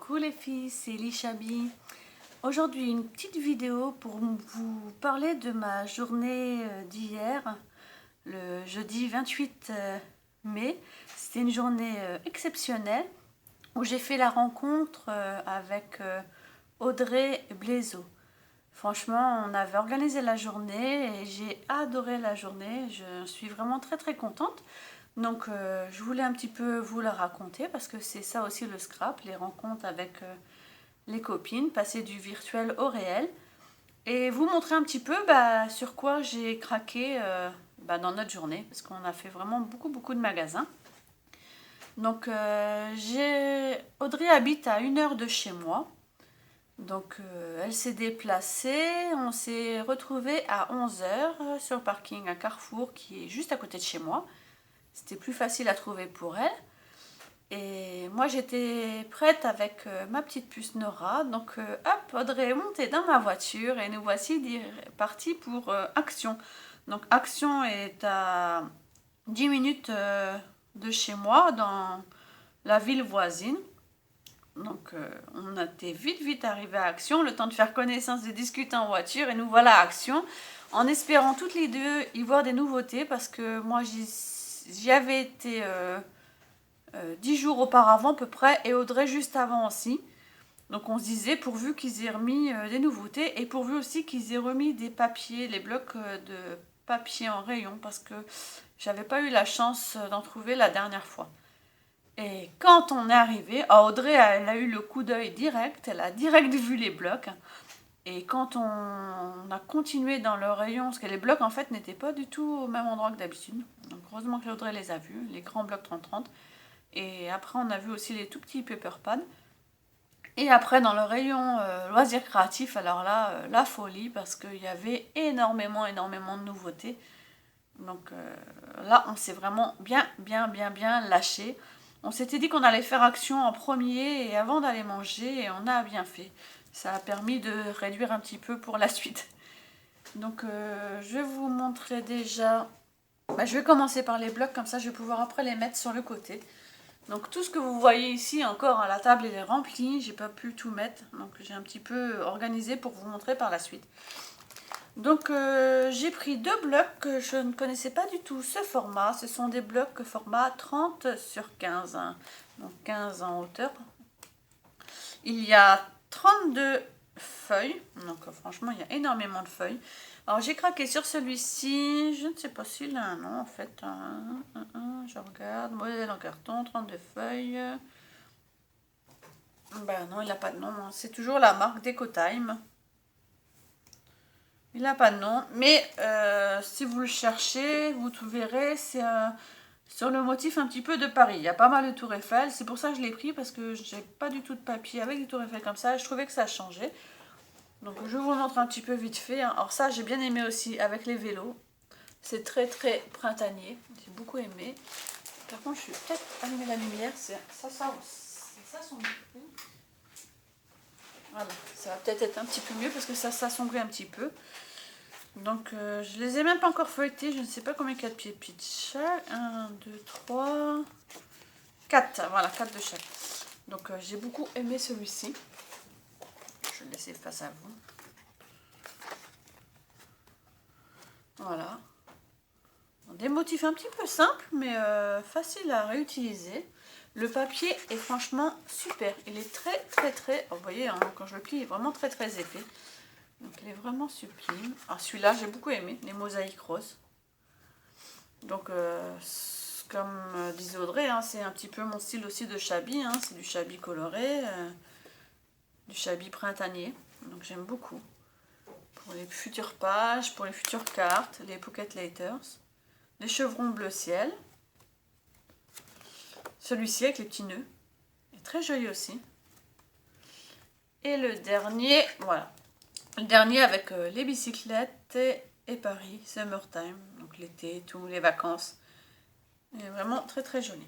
Coucou les filles, c'est Lishabi. Aujourd'hui une petite vidéo pour vous parler de ma journée d'hier, le jeudi 28 mai. C'était une journée exceptionnelle où j'ai fait la rencontre avec Audrey Blaiseau. Franchement, on avait organisé la journée et j'ai adoré la journée. Je suis vraiment très contente. Donc je voulais un petit peu vous la raconter parce que c'est ça aussi le scrap, les rencontres avec les copines, passer du virtuel au réel. Et vous montrer un petit peu sur quoi j'ai craqué dans notre journée parce qu'on a fait vraiment beaucoup de magasins. Donc Audrey habite à 1 heure de chez moi. Donc elle s'est déplacée, on s'est retrouvés à 11 h sur le parking à Carrefour qui est juste à côté de chez moi. C'était plus facile à trouver pour elle. Et moi j'étais prête avec ma petite puce Nora. Donc hop, Audrey est montée dans ma voiture et nous voici partis pour Action. Donc Action est à 10 minutes de chez moi dans la ville voisine. Donc on a été vite arrivé à Action, le temps de faire connaissance, de discuter en voiture et nous voilà à Action en espérant toutes les deux y voir des nouveautés parce que moi j'y avais été 10 jours auparavant à peu près et Audrey juste avant aussi. Donc on se disait pourvu qu'ils aient remis des nouveautés et pourvu aussi qu'ils aient remis des papiers, les blocs de papier en rayon parce que j'avais pas eu la chance d'en trouver la dernière fois. Et quand on est arrivé, Audrey elle a eu le coup d'œil direct, elle a direct vu les blocs. Et quand on a continué dans le rayon, parce que les blocs en fait n'étaient pas du tout au même endroit que d'habitude. Donc heureusement que Audrey les a vus, les grands blocs 30-30. Et après on a vu aussi les tout petits paper pads. Et après dans le rayon loisirs créatifs, alors là, la folie, parce qu'il y avait énormément de nouveautés. Donc là on s'est vraiment bien lâché. On s'était dit qu'on allait faire Action en premier et avant d'aller manger et on a bien fait. Ça a permis de réduire un petit peu pour la suite. Donc je vais vous montrer déjà. Je vais commencer par les blocs, comme ça je vais pouvoir après les mettre sur le côté. Donc tout ce que vous voyez ici encore à la table, il est rempli. J'ai pas pu tout mettre, donc j'ai un petit peu organisé pour vous montrer par la suite. Donc j'ai pris 2 blocs que je ne connaissais pas du tout ce format. Ce sont des blocs format 30/15, hein. Donc 15 en hauteur. Il y a 32 feuilles, donc franchement il y a énormément de feuilles. Alors j'ai craqué sur celui-ci, je ne sais pas s'il a un nom en fait. Je regarde, modèle en carton, 32 feuilles. Non, il n'a pas de nom, hein. C'est toujours la marque DecoTime. Il n'a pas de nom, mais si vous le cherchez, vous verrez, c'est sur le motif un petit peu de Paris. Il y a pas mal de tours Eiffel, c'est pour ça que je l'ai pris, parce que j'ai pas du tout de papier avec des tours Eiffel comme ça, et je trouvais que ça changeait. Donc je vous le montre un petit peu vite fait, hein. Alors ça, j'ai bien aimé aussi avec les vélos. C'est très printanier, j'ai beaucoup aimé. Par contre, je vais peut-être allumer la lumière, c'est ça son... Voilà, ça va peut-être être un petit peu mieux parce que ça s'assombrit un petit peu. Donc je les ai même pas encore feuilletés, je ne sais pas combien il y a de pieds de chaque. 1, 2, 3, 4, voilà, 4 de chaque. Donc j'ai beaucoup aimé celui-ci. Je vais le laisser face à vous. Voilà. Des motifs un petit peu simples, mais faciles à réutiliser. Le papier est franchement super. Il est très... Vous voyez, hein, quand je le plie, il est vraiment très épais. Donc il est vraiment sublime. Alors celui-là, j'ai beaucoup aimé, les mosaïques roses. Donc comme disait Audrey, hein, c'est un petit peu mon style aussi de Shabby. Hein, c'est du Shabby coloré, du Shabby printanier. Donc j'aime beaucoup. Pour les futures pages, pour les futures cartes, les pocket letters. Les chevrons bleu ciel. Celui-ci avec les petits nœuds. Est très joli aussi. Et le dernier, voilà. Le dernier avec les bicyclettes et Paris, summertime. Donc l'été, tous les vacances. Il est vraiment très joli.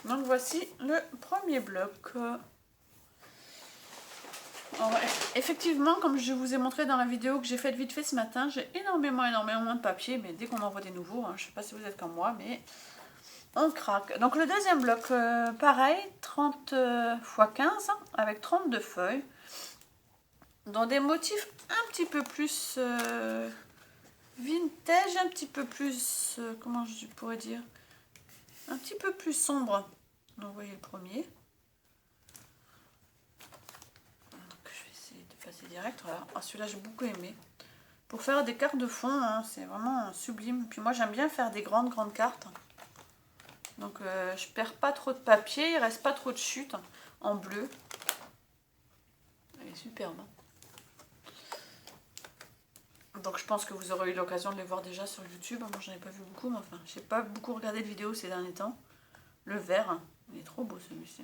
Donc voici le premier bloc. Alors, effectivement, comme je vous ai montré dans la vidéo que j'ai faite vite fait ce matin, j'ai énormément de papier, mais dès qu'on envoie des nouveaux, hein, je ne sais pas si vous êtes comme moi, mais on craque. Donc le deuxième bloc, pareil, 30 x 15 avec 32 feuilles. Dans des motifs un petit peu plus vintage, un petit peu plus, comment je pourrais dire, un petit peu plus sombre. Donc vous voyez le premier. Donc, je vais essayer de passer direct. Voilà. Ah, celui-là j'ai beaucoup aimé. Pour faire des cartes de fond, hein, c'est vraiment sublime. Puis moi j'aime bien faire des grandes cartes. Donc je perds pas trop de papier, il reste pas trop de chutes en bleu. Elle est superbe. Donc je pense que vous aurez eu l'occasion de les voir déjà sur YouTube. Moi j'en ai pas vu beaucoup, mais enfin j'ai pas beaucoup regardé de vidéos ces derniers temps. Le vert, il est trop beau celui-ci.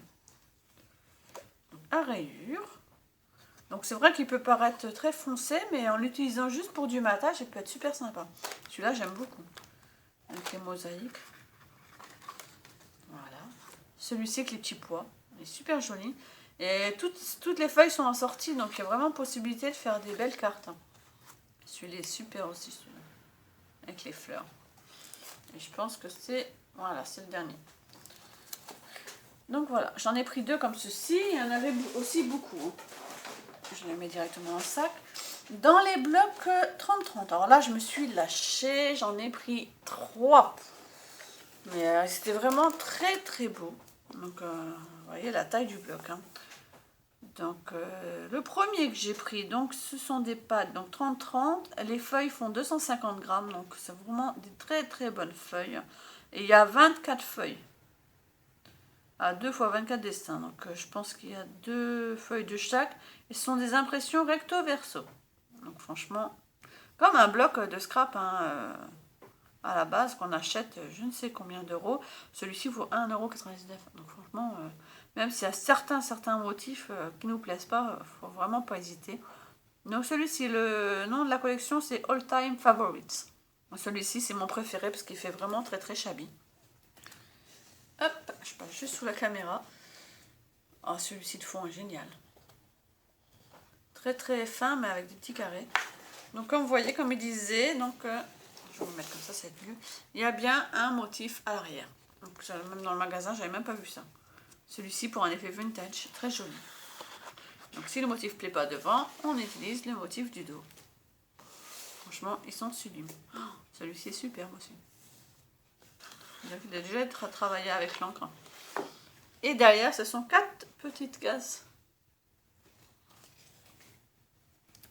À rayures. Donc c'est vrai qu'il peut paraître très foncé, mais en l'utilisant juste pour du matage, il peut être super sympa. Celui-là j'aime beaucoup. Avec les mosaïques. Voilà. Celui-ci avec les petits pois. Il est super joli. Et toutes les feuilles sont assorties, donc il y a vraiment possibilité de faire des belles cartes. Celui-là est super aussi, celui-là. Avec les fleurs. Et je pense que c'est... Voilà, c'est le dernier. Donc voilà, j'en ai pris deux comme ceci. Il y en avait aussi beaucoup. Je les mets directement dans le sac. Dans les blocs 30-30. Alors là, je me suis lâchée. J'en ai pris 3. Mais c'était vraiment très beau. Donc, vous voyez la taille du bloc. Hein. Donc, le premier que j'ai pris, donc, ce sont des pâtes. Donc, 30-30. Les feuilles font 250 grammes. Donc, c'est vraiment des très bonnes feuilles. Et il y a 24 feuilles. À 2 x 24 dessins. Donc, je pense qu'il y a 2 feuilles de chaque. Et ce sont des impressions recto-verso. Donc, franchement, comme un bloc de scrap, hein, à la base, qu'on achète je ne sais combien d'euros. Celui-ci vaut 1,99 €. Donc, franchement, même s'il y a certains motifs qui ne nous plaisent pas, il ne faut vraiment pas hésiter. Donc, celui-ci, le nom de la collection, c'est All Time Favorites. Celui-ci, c'est mon préféré parce qu'il fait vraiment très shabby. Hop, je passe juste sous la caméra. Oh, celui-ci de fond est génial. Très fin, mais avec des petits carrés. Donc, comme vous voyez, comme il disait, donc, je vais vous mettre comme ça va être mieux. Il y a bien un motif à l'arrière. Donc, même dans le magasin, j'avais même pas vu ça. Celui-ci pour un effet vintage, très joli. Donc, si le motif ne plaît pas devant, on utilise le motif du dos. Franchement, ils sont sublimes. Oh, celui-ci est superbe aussi. Il a déjà été travaillé avec l'encre. Et derrière, ce sont 4 petites cases.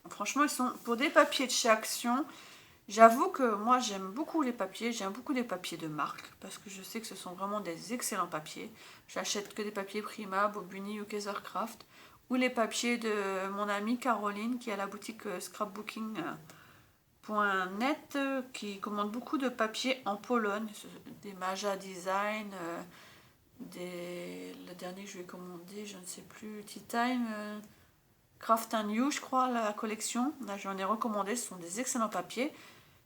Franchement, ils sont pour des papiers de chez Action. J'avoue que moi, j'aime beaucoup les papiers. J'aime beaucoup les papiers de marque. Parce que je sais que ce sont vraiment des excellents papiers. J'achète que des papiers Prima, Bobuni ou Kaisercraft. Ou les papiers de mon amie Caroline qui a la boutique scrapbooking.net qui commande beaucoup de papiers en Pologne. Des Maja Design, le dernier que je lui ai commandé, je ne sais plus, Tea Time, Craft and You, je crois, la collection. Là, j'en ai recommandé, ce sont des excellents papiers.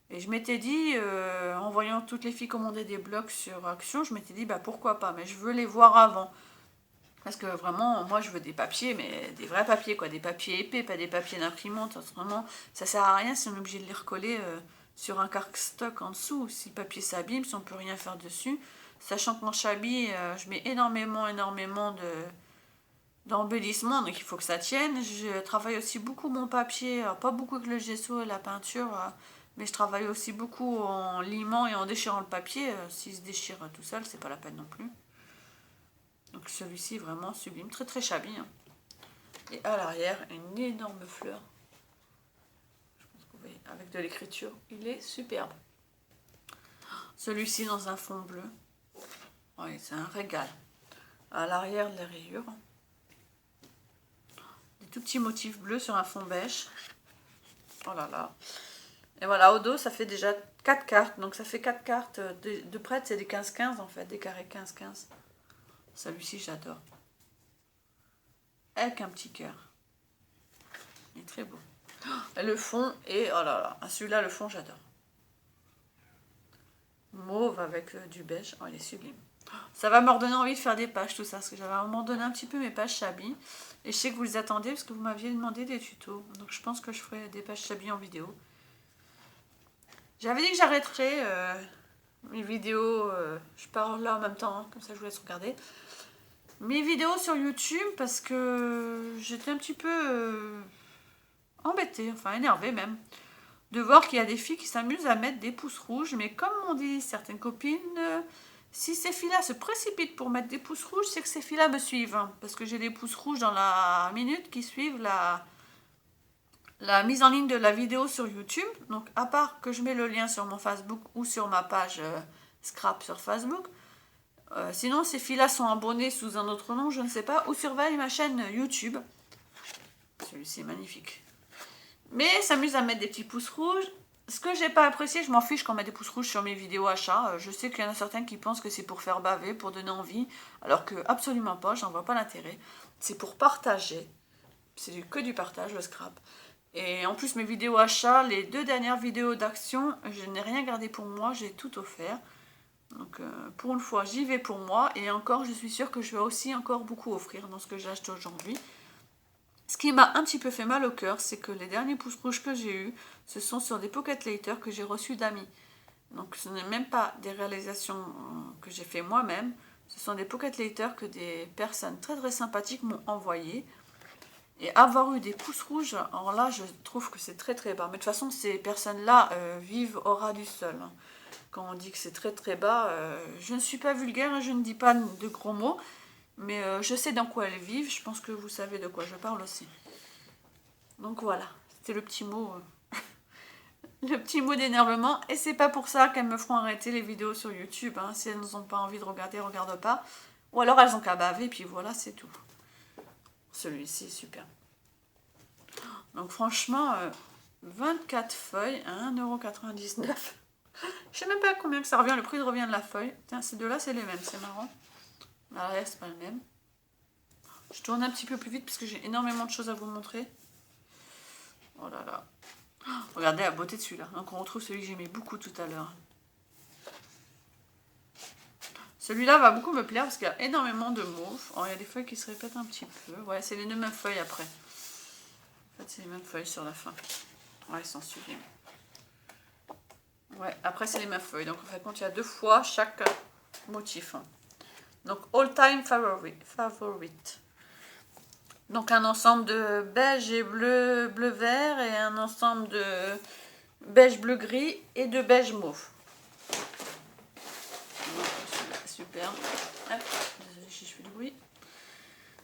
Et je m'étais dit, en voyant toutes les filles commander des blocs sur Action, je m'étais dit, bah pourquoi pas, mais je veux les voir avant. Parce que vraiment, moi, je veux des papiers, mais des vrais papiers, quoi, des papiers épais, pas des papiers d'imprimante. Vraiment, ça sert à rien si on est obligé de les recoller sur un cardstock en dessous. Si le papier s'abîme, si on peut rien faire dessus. Sachant que mon Shabby, je mets énormément d'embellissement, donc il faut que ça tienne. Je travaille aussi beaucoup mon papier, pas beaucoup avec le gesso et la peinture, mais je travaille aussi beaucoup en limant et en déchirant le papier. S'il se déchire tout seul, c'est pas la peine non plus. Donc celui-ci vraiment sublime, très shabby. Hein. Et à l'arrière, une énorme fleur. Je pense que vous voyez, avec de l'écriture, il est superbe. Celui-ci dans un fond bleu. Oui, c'est un régal. À l'arrière de la rayure. Des tout petits motifs bleus sur un fond beige. Oh là là. Et voilà, au dos, ça fait déjà 4 cartes. Donc ça fait 4 cartes de prête, c'est des 15-15 en fait, des carrés 15-15. Celui-ci, j'adore. Avec un petit cœur. Il est très beau. Et le fond est... Oh là là, celui-là, le fond, j'adore. Mauve avec du beige. Oh, il est sublime. Ça va me redonner envie de faire des pages, tout ça. Parce que j'avais abandonné un petit peu mes pages Shabby. Et je sais que vous les attendez parce que vous m'aviez demandé des tutos. Donc je pense que je ferai des pages Shabby en vidéo. J'avais dit que j'arrêterais mes vidéos, je parle là en même temps, hein, comme ça je vous laisse regarder. Mes vidéos sur YouTube parce que j'étais un petit peu embêtée, enfin énervée même, de voir qu'il y a des filles qui s'amusent à mettre des pouces rouges, mais comme m'ont dit certaines copines, si ces filles-là se précipitent pour mettre des pouces rouges, c'est que ces filles-là me suivent, hein, parce que j'ai des pouces rouges dans la minute qui suivent la mise en ligne de la vidéo sur YouTube. Donc à part que je mets le lien sur mon Facebook ou sur ma page Scrap sur Facebook, sinon ces filles-là sont abonnées sous un autre nom, je ne sais pas, ou surveillent ma chaîne YouTube. Celui-ci est magnifique. Mais s'amuse à mettre des petits pouces rouges. Ce que j'ai pas apprécié, je m'en fiche qu'on mette des pouces rouges sur mes vidéos achats. Je sais qu'il y en a certains qui pensent que c'est pour faire baver, pour donner envie, alors que absolument pas, j'en vois pas l'intérêt. C'est pour partager. C'est que du partage, le scrap. Et en plus, mes vidéos achats, les 2 dernières vidéos d'action, je n'ai rien gardé pour moi, j'ai tout offert. Donc pour une fois, j'y vais pour moi. Et encore, je suis sûre que je vais aussi encore beaucoup offrir dans ce que j'ai acheté aujourd'hui. Ce qui m'a un petit peu fait mal au cœur, c'est que les derniers pouces rouges que j'ai eus, ce sont sur des pocket letters que j'ai reçus d'amis. Donc ce n'est même pas des réalisations que j'ai fait moi-même, ce sont des pocket letters que des personnes très très sympathiques m'ont envoyés. Et avoir eu des pouces rouges, alors là je trouve que c'est très très bas. Mais de toute façon ces personnes-là vivent au ras du sol. Quand on dit que c'est très très bas, je ne suis pas vulgaire, je ne dis pas de gros mots. Mais je sais dans quoi elles vivent, je pense que vous savez de quoi je parle aussi. Donc voilà, c'était le petit mot, le petit mot d'énervement. Et c'est pas pour ça qu'elles me feront arrêter les vidéos sur YouTube. Hein. Si elles n'ont pas envie de regarder, regardent pas. Ou alors elles ont qu'à baver, puis voilà, c'est tout. Celui-ci est super. Donc franchement, 24 feuilles à 1,99 €. Je sais même pas combien que ça revient, le prix revient de la feuille. Tiens, ces deux-là, c'est les mêmes, c'est marrant. L'arrière, c'est pas le même. Je tourne un petit peu plus vite parce que j'ai énormément de choses à vous montrer. Oh là là. Regardez la beauté de celui-là. Donc on retrouve celui que j'aimais beaucoup tout à l'heure. Celui-là va beaucoup me plaire parce qu'il y a énormément de mauve. Oh, il y a des feuilles qui se répètent un petit peu. Ouais, c'est les mêmes feuilles après. En fait, c'est les mêmes feuilles sur la fin. Ouais, ils sont sublimes. Ouais, après c'est les mêmes feuilles. Donc en fait, il y a 2 fois chaque motif. Donc all time favorite. Donc un ensemble de beige et bleu, bleu-vert et un ensemble de beige bleu-gris et de beige mauve. Super. Hop, désolé si je fais du bruit.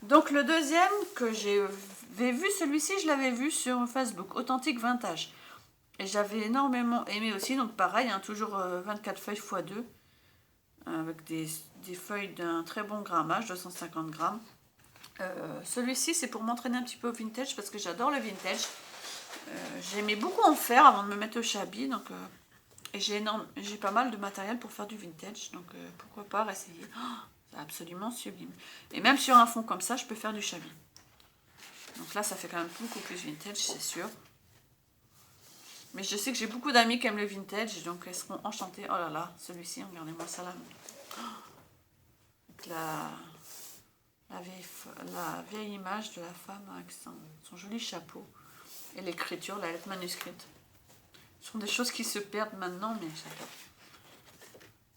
Donc le deuxième que j'avais vu, celui-ci je l'avais vu sur Facebook, Authentique Vintage. Et j'avais énormément aimé aussi, donc pareil, hein, toujours 24 feuilles x 2, avec des feuilles d'un très bon grammage, 250 grammes. Celui-ci c'est pour m'entraîner un petit peu au vintage parce que j'adore le vintage. J'aimais beaucoup en faire avant de me mettre au shabby, donc et j'ai pas mal de matériel pour faire du vintage, donc pourquoi pas essayer. Oh, c'est absolument sublime. Et même sur un fond comme ça, je peux faire du shabby. Donc là, ça fait quand même beaucoup plus vintage, c'est sûr. Mais je sais que j'ai beaucoup d'amis qui aiment le vintage, donc elles seront enchantées. Oh là là, celui-ci, regardez-moi ça là. La vieille image de la femme avec son joli chapeau. Et l'écriture, la lettre manuscrite. Ce sont des choses qui se perdent maintenant, mais j'adore.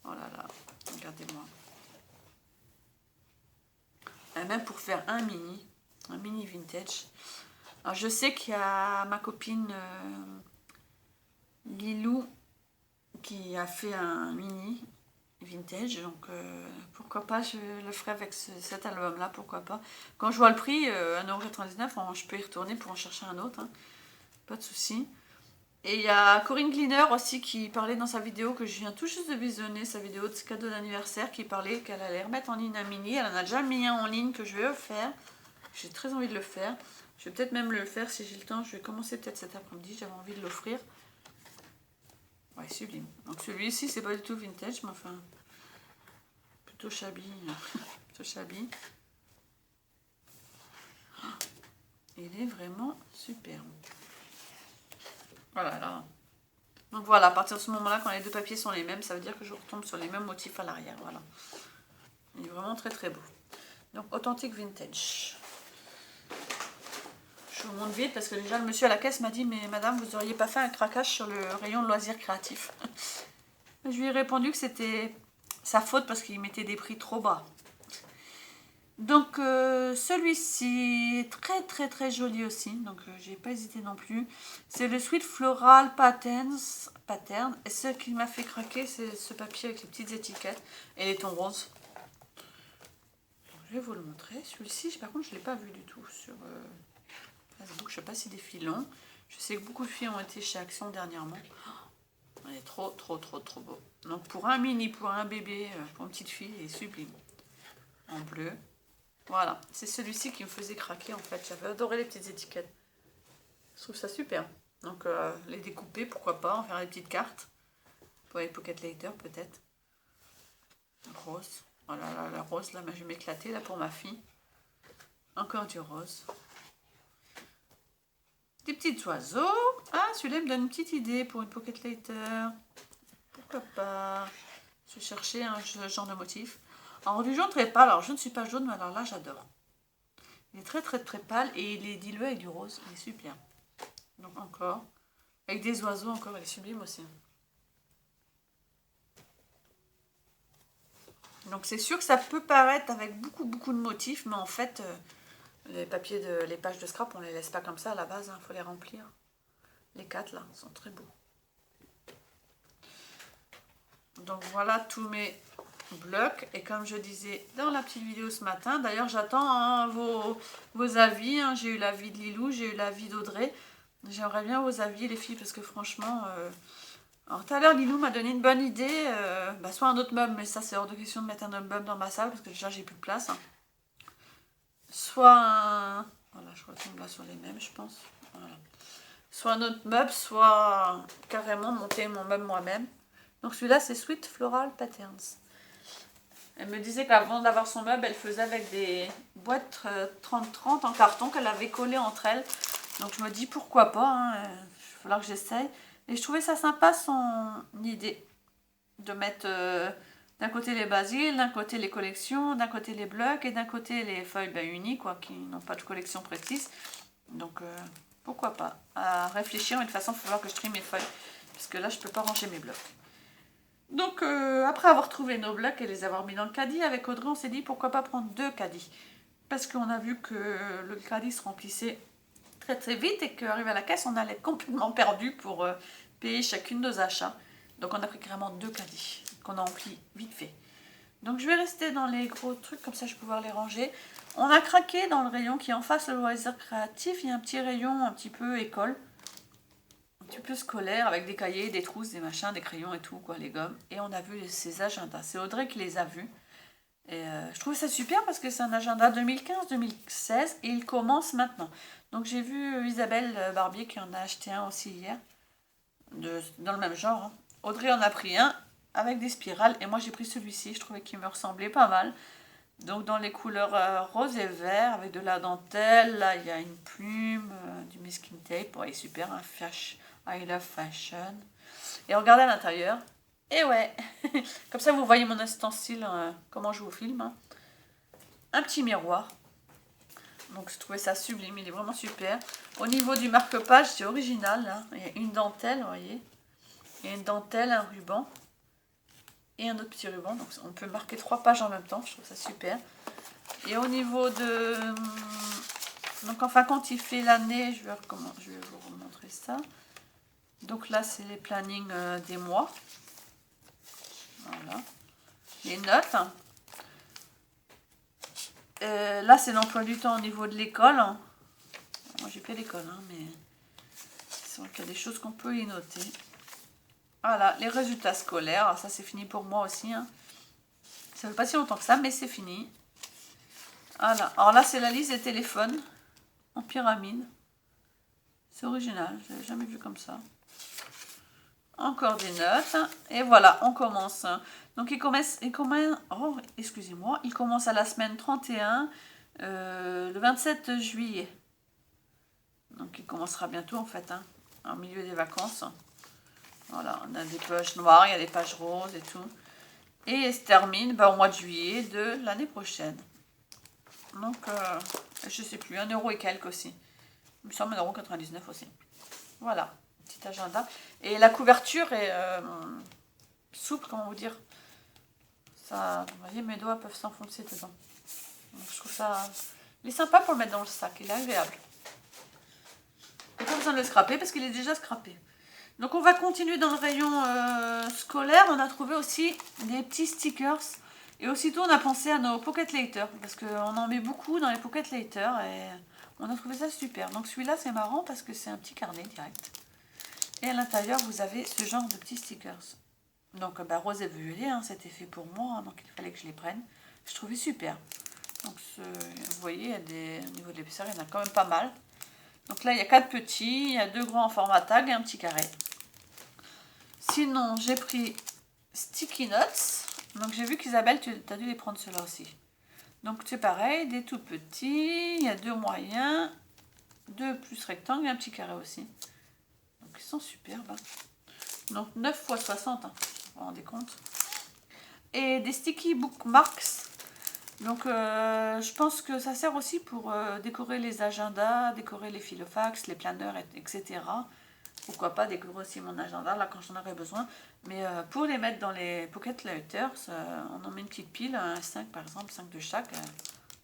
Oh là là, regardez-moi. Et même pour faire un mini vintage. Alors je sais qu'il y a ma copine Lilou qui a fait un mini vintage, donc pourquoi pas, je le ferai avec cet album là, pourquoi pas. Quand je vois le prix, 1,99 €, je peux y retourner pour en chercher un autre, hein. Pas de souci. Et il y a Corinne Gleaner aussi qui parlait dans sa vidéo que je viens tout juste de visionner, sa vidéo de cadeau d'anniversaire, qui parlait qu'elle allait remettre en ligne un mini. Elle en a déjà mis un en ligne que je vais faire. J'ai très envie de le faire. Je vais peut-être même le faire si j'ai le temps. Je vais commencer peut-être cet après-midi. J'avais envie de l'offrir. Ouais, sublime. Donc celui-ci, c'est pas du tout vintage, mais enfin, plutôt shabby. Plutôt shabby. Il est vraiment superbe. Voilà, là. Donc voilà, à partir de ce moment-là, quand les deux papiers sont les mêmes, ça veut dire que je retombe sur les mêmes motifs à l'arrière. Voilà. Il est vraiment très très beau. Donc authentique vintage. Je vous montre vite parce que déjà le monsieur à la caisse m'a dit: mais madame, vous n'auriez pas fait un craquage sur le rayon de loisirs créatifs. Je lui ai répondu que c'était sa faute parce qu'il mettait des prix trop bas. Donc celui-ci est très très très joli aussi, donc j'ai pas hésité non plus. C'est le Sweet Floral Pattern. Et ce qui m'a fait craquer, c'est ce papier avec les petites étiquettes et les tons roses. Je vais vous le montrer. Celui-ci, par contre, je ne l'ai pas vu du tout sur Facebook. Je ne sais pas si des filles l'ont. Je sais que beaucoup de filles ont été chez Action dernièrement. Oh, il est trop beau. Donc pour un mini, pour un bébé, pour une petite fille, il est sublime. En bleu. Voilà, c'est celui-ci qui me faisait craquer en fait. J'avais adoré les petites étiquettes. Je trouve ça super. Donc les découper, pourquoi pas, en faire des petites cartes. Pour les pocket later peut-être. Rose. Voilà, la rose, là, je vais m'éclater là pour ma fille. Encore du rose. Des petits oiseaux. Ah, celui-là me donne une petite idée pour une pocket later. Pourquoi pas. Je cherchais un genre de motif. Alors du jaune très pâle. Alors je ne suis pas jaune, mais alors là j'adore. Il est très pâle et il est dilué avec du rose. Il est super. Donc encore. Avec des oiseaux encore, il est sublime aussi. Donc c'est sûr que ça peut paraître avec beaucoup de motifs, mais en fait, les pages de scrap, on les laisse pas comme ça à la base, il faut les remplir. Les 4 là, sont très beaux. Donc voilà tous mes blocs, et comme je disais dans la petite vidéo ce matin, d'ailleurs j'attends vos avis, hein. J'ai eu l'avis de Lilou, j'ai eu l'avis d'Audrey. J'aimerais bien vos avis les filles, parce que franchement... Alors tout à l'heure, Lilou m'a donné une bonne idée, soit un autre meuble, mais ça c'est hors de question de mettre un autre meuble dans ma salle, parce que déjà j'ai plus de place. Hein. Soit un... Voilà, je retombe là sur les mêmes, je pense. Voilà. Soit un autre meuble, soit carrément monter mon meuble moi-même. Donc celui-là, c'est Sweet Floral Patterns. Elle me disait qu'avant d'avoir son meuble, elle faisait avec des boîtes 30-30 en carton qu'elle avait collées entre elles. Donc je me dis pourquoi pas, hein, il va falloir que j'essaye. Et je trouvais ça sympa son idée de mettre d'un côté les basiles, d'un côté les collections, d'un côté les blocs et d'un côté les feuilles unies, quoi, qui n'ont pas de collection précise. Donc pourquoi pas. À réfléchir, mais de toute façon il va falloir que je trie mes feuilles, parce que là je peux pas ranger mes blocs. Donc après avoir trouvé nos blocs et les avoir mis dans le caddie, avec Audrey on s'est dit pourquoi pas prendre 2 caddies. Parce qu'on a vu que le caddie se remplissait très vite et qu'arrivé à la caisse on allait complètement perdu pour payer chacune de nos achats. Donc on a pris carrément 2 caddies qu'on a remplis vite fait. Donc je vais rester dans les gros trucs, comme ça je vais pouvoir les ranger. On a craqué dans le rayon qui est en face le loisir créatif, il y a un petit rayon un petit peu école. Un petit peu scolaire avec des cahiers, des trousses, des machins, des crayons et tout, quoi, les gommes. Et on a vu ces agendas. C'est Audrey qui les a vus. Et je trouve ça super parce que c'est un agenda 2015-2016 et il commence maintenant. Donc j'ai vu Isabelle Barbier qui en a acheté un aussi hier, dans le même genre. Hein. Audrey en a pris un avec des spirales et moi j'ai pris celui-ci. Je trouvais qu'il me ressemblait pas mal. Donc dans les couleurs rose et vert avec de la dentelle. Là il y a une plume, du masking tape. Ouais, super, un flash. I love fashion. Et regardez à l'intérieur. Et ouais, comme ça vous voyez mon ustensile, comment je vous filme. Hein. Un petit miroir. Donc je trouvais ça sublime, il est vraiment super. Au niveau du marque-page, c'est original. Là. Il y a une dentelle, vous voyez. Il y a une dentelle, un ruban. Et un autre petit ruban. Donc on peut marquer 3 pages en même temps, je trouve ça super. Et au niveau de... Donc en fin de compte, il fait l'année, je vais vous remontrer ça. Donc là, c'est les plannings des mois. Voilà. Les notes. Là, c'est l'emploi du temps au niveau de l'école. Moi, j'ai pas l'école, hein, mais c'est vrai qu'il y a des choses qu'on peut y noter. Voilà, les résultats scolaires. Alors, ça, c'est fini pour moi aussi. Hein. Ça fait pas si longtemps que ça, mais c'est fini. Voilà. Alors là, c'est la liste des téléphones en pyramide. C'est original. Je l'avais jamais vu comme ça. Encore des notes. Et voilà, on commence. Donc il commence à la semaine 31, le 27 juillet. Donc il commencera bientôt en fait, hein, en milieu des vacances. Voilà, on a des pages noires, il y a des pages roses et tout. Et il se termine au mois de juillet de l'année prochaine. Donc, je sais plus, 1 € et quelques aussi. Il me semble 1,99 € aussi. Voilà. Petit agenda. Et la couverture est souple, comment vous dire. Ça, vous voyez, mes doigts peuvent s'enfoncer dedans. Donc, je trouve ça... Il est sympa pour le mettre dans le sac, il est agréable. Et pas besoin de le scraper parce qu'il est déjà scrappé. Donc on va continuer dans le rayon scolaire. On a trouvé aussi des petits stickers. Et aussitôt on a pensé à nos pocket letters. Parce qu'on en met beaucoup dans les pocket letters. Et on a trouvé ça super. Donc celui-là c'est marrant parce que c'est un petit carnet direct. Et à l'intérieur vous avez ce genre de petits stickers. Donc rose et violet, hein, c'était fait pour moi. Hein, donc il fallait que je les prenne. Je trouvais super. Donc vous voyez, au niveau de l'épaisseur, il y en a quand même pas mal. Donc là, il y a 4 petits, il y a 2 grands en format tag et un petit carré. Sinon, j'ai pris Sticky Notes. Donc j'ai vu qu'Isabelle, tu as dû les prendre ceux-là aussi. Donc c'est pareil, des tout petits, il y a 2 moyens, 2 plus rectangles et un petit carré aussi. Donc ils sont superbes. Hein. Donc 9 x 60, hein, vous vous rendez compte. Et des Sticky Bookmarks. Donc je pense que ça sert aussi pour décorer les agendas, décorer les filofax, les planeurs, etc. Pourquoi pas décorer aussi mon agenda là quand j'en aurai besoin. Mais pour les mettre dans les pocket letters, on en met une petite pile, 5 par exemple, 5 de chaque.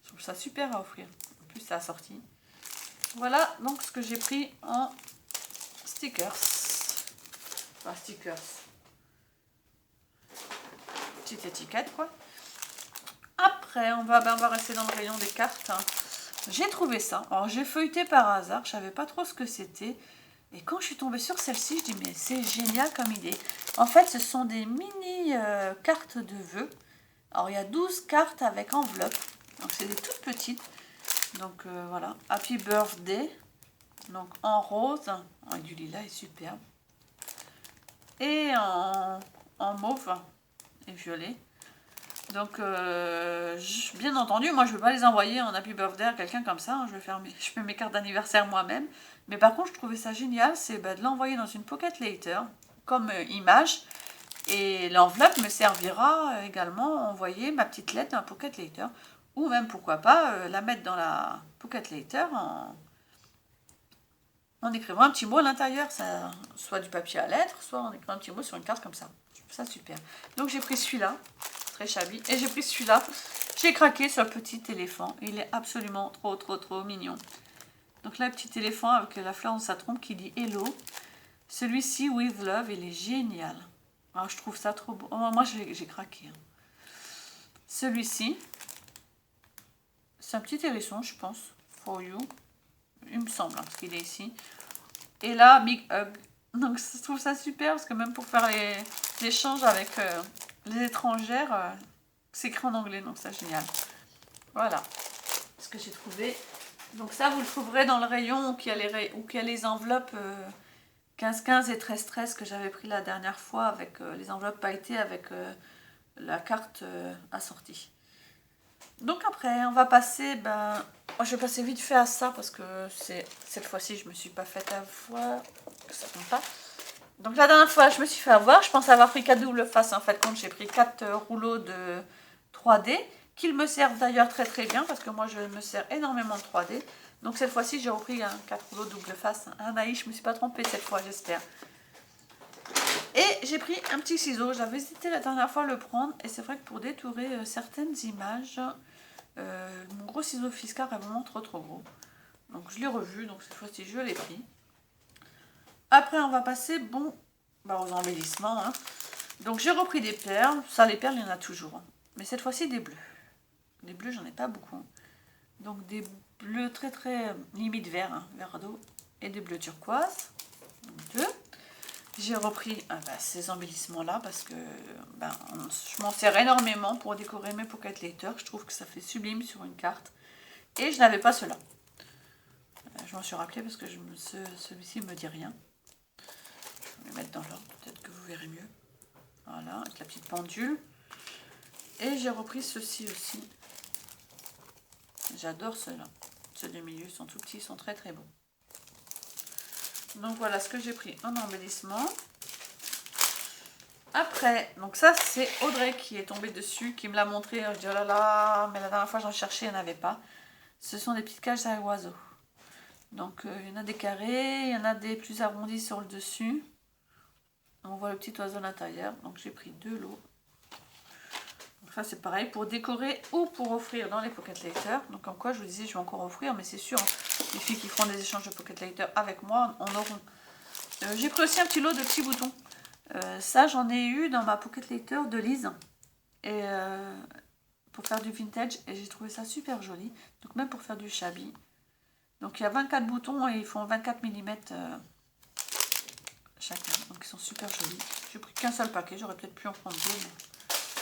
Je trouve ça super à offrir. En plus c'est assorti. Voilà donc ce que j'ai pris en stickers. Enfin stickers. Petite étiquette quoi. Après, on va rester dans le rayon des cartes. Hein. J'ai trouvé ça. Alors, j'ai feuilleté par hasard. Je savais pas trop ce que c'était. Et quand je suis tombée sur celle-ci, je dis mais c'est génial comme idée. En fait, ce sont des mini cartes de vœux. Alors, il y a 12 cartes avec enveloppe. Donc, c'est des toutes petites. Donc, voilà. Happy Birthday. Donc, en rose. Avec du lilas, est superbe. Et en mauve et violet. Donc, bien entendu, moi je ne veux pas les envoyer en Happy Birthday à quelqu'un comme ça. Hein, je fais mes cartes d'anniversaire moi-même. Mais par contre, je trouvais ça génial, c'est de l'envoyer dans une pocket letter comme image. Et l'enveloppe me servira également à envoyer ma petite lettre dans la pocket letter. Ou même, pourquoi pas, la mettre dans la pocket letter en écrivant un petit mot à l'intérieur. Soit du papier à lettres, soit en écrivant un petit mot sur une carte comme ça. Je trouve ça super. Donc, j'ai pris celui-là. Très shabby. Et j'ai pris celui-là. J'ai craqué sur le petit éléphant. Il est absolument trop mignon. Donc là, le petit éléphant avec la fleur dans sa trompe qui dit hello. Celui-ci, with love, il est génial. Alors, je trouve ça trop beau. Oh, moi, j'ai craqué. Hein. Celui-ci, c'est un petit hérisson, je pense. For you. Il me semble, hein, parce qu'il est ici. Et là, big hug. Donc, je trouve ça super parce que même pour faire les échanges avec les étrangères, c'est écrit en anglais, donc c'est génial. Voilà ce que j'ai trouvé. Donc ça, vous le trouverez dans le rayon où il y a les enveloppes 15-15 et 13-13 que j'avais pris la dernière fois avec les enveloppes pailletées avec la carte assortie. Donc après, on va passer, je vais passer vite fait à ça parce que cette fois-ci, je me suis pas faite avoir, ça compte pas. Donc la dernière fois, je me suis fait avoir, je pense avoir pris 4 double face, en fait, quand j'ai pris 4 rouleaux de 3D, qu'ils me servent d'ailleurs très bien, parce que moi, je me sers énormément de 3D. Donc cette fois-ci, j'ai repris 4 rouleaux double face. Anaïs, je me suis pas trompée cette fois, j'espère. Et j'ai pris un petit ciseau, j'avais hésité la dernière fois à le prendre, et c'est vrai que pour détourer certaines images, mon gros ciseau fiscal est vraiment trop gros. Donc je l'ai revu, donc cette fois-ci je l'ai pris. Après on va passer aux embellissements. Hein. Donc j'ai repris des perles, ça les perles il y en a toujours. Hein. Mais cette fois-ci des bleus. Des bleus j'en ai pas beaucoup. Donc des bleus très limite vert, hein, vert d'eau. Et des bleus turquoise. Donc 2. J'ai repris ces embellissements là parce que je m'en sers énormément pour décorer mes pocket letters. Je trouve que ça fait sublime sur une carte. Et je n'avais pas cela. Je m'en suis rappelé parce que celui-ci ne me dit rien. Je vais le mettre dans l'ordre, peut-être que vous verrez mieux. Voilà, avec la petite pendule. Et j'ai repris ceci aussi. J'adore ceux-là. Ceux du milieu sont tout petits, ils sont très bons. Donc voilà ce que j'ai pris en embellissement. Après, donc ça c'est Audrey qui est tombée dessus, qui me l'a montré. Je dis oh là là, mais la dernière fois j'en cherchais, il n'y en avait pas. Ce sont des petites cages à oiseaux. Donc il y en a des carrés, il y en a des plus arrondis sur le dessus. On voit le petit oiseau à l'intérieur. Donc j'ai pris 2 lots. Donc ça c'est pareil pour décorer ou pour offrir dans les Pocket Letters. Donc comme quoi je vous disais je vais encore offrir, mais c'est sûr, les filles qui feront des échanges de Pocket Letters avec moi en auront. J'ai pris aussi un petit lot de petits boutons. Ça j'en ai eu dans ma Pocket Letter de Lise. Et pour faire du vintage, et j'ai trouvé ça super joli. Donc même pour faire du shabby. Donc il y a 24 boutons et ils font 24 mm chacun. Donc ils sont super jolis. J'ai pris qu'un seul paquet, j'aurais peut-être pu en prendre 2, mais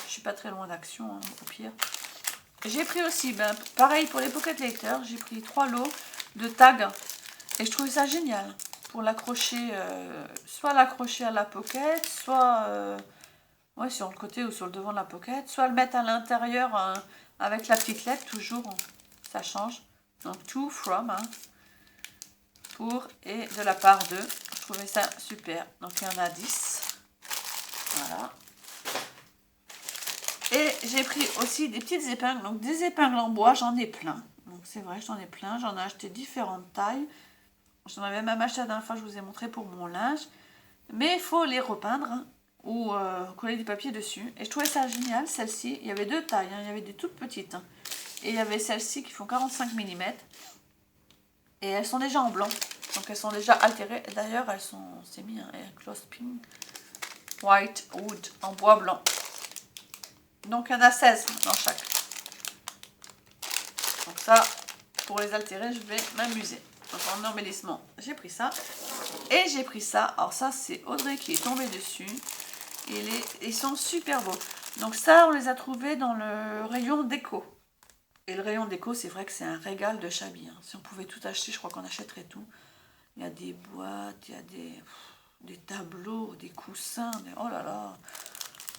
je suis pas très loin d'action, hein, au pire. J'ai pris aussi, pareil pour les Pocket Letters, j'ai pris 3 lots de tags. Et je trouvais ça génial. Pour l'accrocher, soit l'accrocher à la pocket, soit ouais, sur le côté ou sur le devant de la pocket, soit le mettre à l'intérieur avec la petite lettre, toujours, ça change. Donc, to, from, hein, pour et de la part de. Je trouvais ça super. Donc, il y en a 10. Voilà. Et j'ai pris aussi des petites épingles. Donc, des épingles en bois, j'en ai plein. Donc, c'est vrai, j'en ai plein. J'en ai acheté différentes tailles. J'en avais même acheté la dernière fois, je vous ai montré pour mon linge. Mais il faut les repeindre, hein, ou coller du papier dessus. Et je trouvais ça génial, celle-ci. Il y avait 2 tailles, hein. Il y avait des toutes petites. Hein. Et il y avait celles-ci qui font 45 mm. Et elles sont déjà en blanc. Donc elles sont déjà altérées. D'ailleurs, elles sont, c'est mis un cloth pink white wood en bois blanc. Donc il y en a 16 dans chaque. Donc ça, pour les altérer, je vais m'amuser. Donc en embellissement, j'ai pris ça. Et j'ai pris ça. Alors ça, c'est Audrey qui est tombée dessus. Et ils sont super beaux. Donc ça, on les a trouvés dans le rayon déco. Et le rayon déco, c'est vrai que c'est un régal de shabby. Hein. Si on pouvait tout acheter, je crois qu'on achèterait tout. Il y a des boîtes, il y a des tableaux, des coussins, oh là là,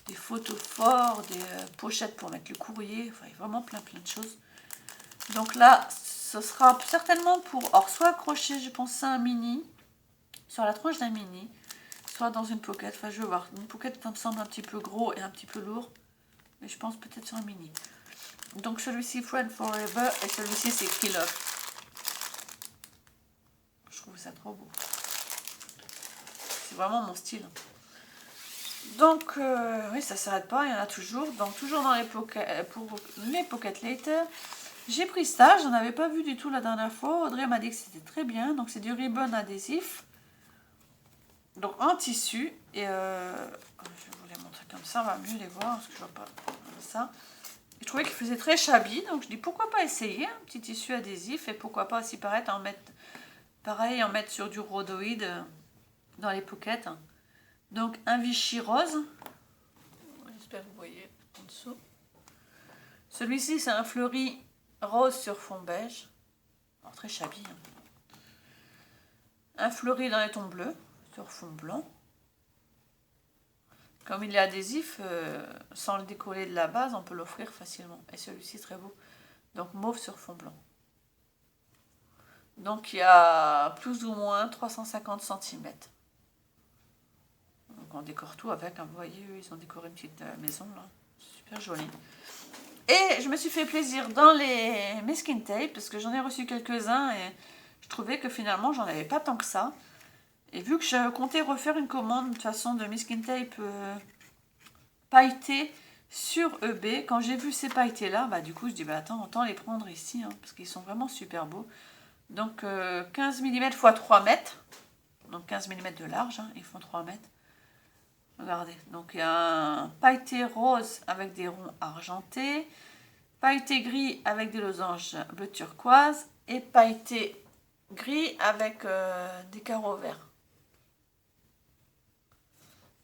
des photos forts, des pochettes pour mettre le courrier. Enfin, il y a vraiment plein de choses. Donc là, ce sera certainement pour, alors, soit accrocher, je pense, un mini, sur la tranche d'un mini, soit dans une pocket. Enfin, je vais voir. Une pocket, ça me semble un petit peu gros et un petit peu lourd. Mais je pense peut-être sur un mini. Donc celui-ci, Friend Forever, et celui-ci, c'est Kill Off. Je trouve ça trop beau. C'est vraiment mon style. Donc, oui, ça ne s'arrête pas, il y en a toujours. Donc, toujours dans les pour les Pocket Letters. J'ai pris ça, je n'en avais pas vu du tout la dernière fois. Audrey m'a dit que c'était très bien. Donc, c'est du ribbon adhésif. Donc, en tissu. Et je vais vous les montrer comme ça, on va mieux les voir, parce que je vois pas comme ça. Je trouvais qu'il faisait très shabby, donc je dis pourquoi pas essayer un petit tissu adhésif et pourquoi pas aussi en mettre sur du rhodoïde dans les pockets. Donc un Vichy rose, j'espère que vous voyez en dessous. Celui-ci c'est un fleuri rose sur fond beige, alors très shabby. Hein. Un fleuri dans les tons bleus sur fond blanc. Comme il est adhésif, sans le décoller de la base, on peut l'offrir facilement. Et celui-ci très beau. Donc mauve sur fond blanc. Donc il y a plus ou moins 350 cm. Donc on décore tout avec. Hein. Vous voyez, ils ont décoré une petite maison là. Super joli. Et je me suis fait plaisir dans les masking tape parce que j'en ai reçu quelques-uns et je trouvais que finalement j'en avais pas tant que ça. Et vu que je comptais refaire une commande de toute façon de masking tape pailletés sur eBay, quand j'ai vu ces pailletés là, du coup je dis attends, autant les prendre ici, hein, parce qu'ils sont vraiment super beaux. Donc 15 mm x 3 mètres, donc 15 mm de large, hein, ils font 3 mètres. Regardez, donc il y a un pailleté rose avec des ronds argentés, pailleté gris avec des losanges bleu turquoise et pailleté gris avec des carreaux verts.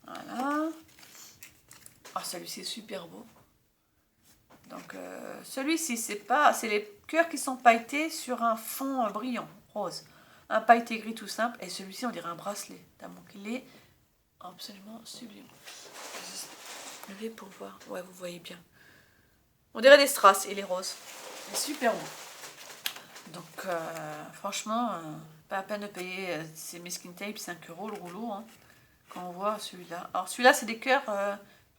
Voilà. Ah, celui-ci est super beau. Donc celui-ci, c'est les cœurs qui sont pailletés sur un fond brillant, rose. Un pailleté gris tout simple. Et celui-ci, on dirait un bracelet. Tellement qu'il est absolument sublime. Je vais pour voir. Ouais, vous voyez bien. On dirait des strass. Il est rose. Il est super beau. Donc franchement, pas à peine de payer ces masking tape 5 € le rouleau. Hein, quand on voit celui-là. Alors celui-là, c'est des cœurs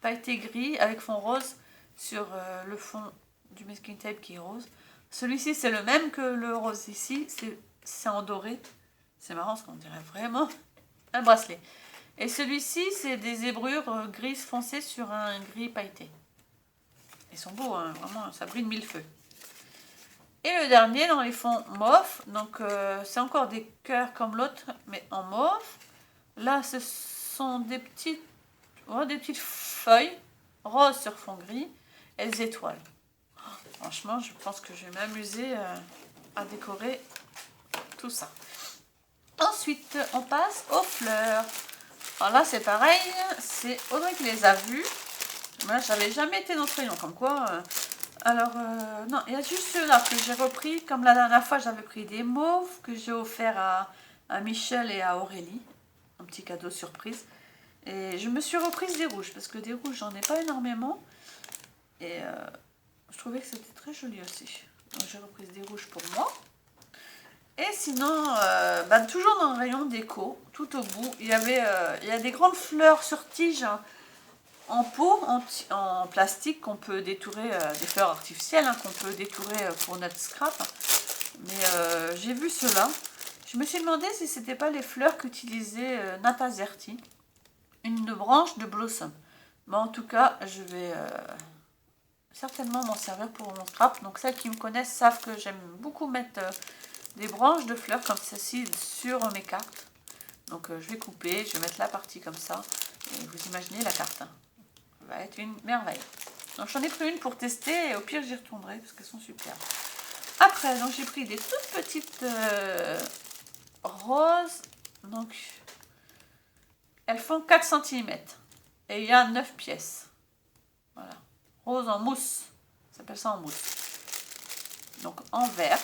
pailletés gris avec fond rose sur le fond du masking tape qui est rose. Celui-ci, c'est le même que le rose ici. C'est en doré. C'est marrant parce qu'on dirait vraiment un bracelet. Et celui-ci, c'est des zébrures grises foncées sur un gris pailleté. Ils sont beaux, hein, vraiment, ça brille de mille feux. Et le dernier dans les fonds mauve, donc c'est encore des cœurs comme l'autre, mais en mauve. Là, ce sont des petites feuilles roses sur fond gris et des étoiles. Franchement, je pense que je vais m'amuser à décorer tout ça. Ensuite, on passe aux fleurs. Alors là, c'est pareil, c'est Audrey qui les a vues. Moi, j'avais jamais été dans ce rayon, comme quoi... non, il y a juste ceux-là que j'ai repris. Comme la dernière fois, j'avais pris des mauves que j'ai offert à Michel et à Aurélie. Un petit cadeau surprise. Et je me suis reprise des rouges, parce que des rouges, j'en ai pas énormément. Et je trouvais que c'était très joli aussi. Donc j'ai repris des rouges pour moi. Et sinon, toujours dans le rayon déco, tout au bout, il y a des grandes fleurs sur tige en pot, en plastique qu'on peut détourer, des fleurs artificielles hein, qu'on peut détourer pour notre scrap. Mais j'ai vu cela. Je me suis demandé si c'était pas les fleurs qu'utilisait Nata Zerti, une branche de blossom. Mais en tout cas, je vais certainement m'en servir pour mon scrap. Donc celles qui me connaissent savent que j'aime beaucoup mettre des branches de fleurs comme ceci sur mes cartes. Donc je vais couper, je vais mettre la partie comme ça. Et vous imaginez la carte. Hein. Ça va être une merveille. Donc j'en ai pris une pour tester et au pire j'y retournerai parce qu'elles sont super. Après, donc j'ai pris des toutes petites roses. Donc elles font 4 cm. Et il y a 9 pièces. Voilà. Rose en mousse. Ça s'appelle ça en mousse. Donc en vert.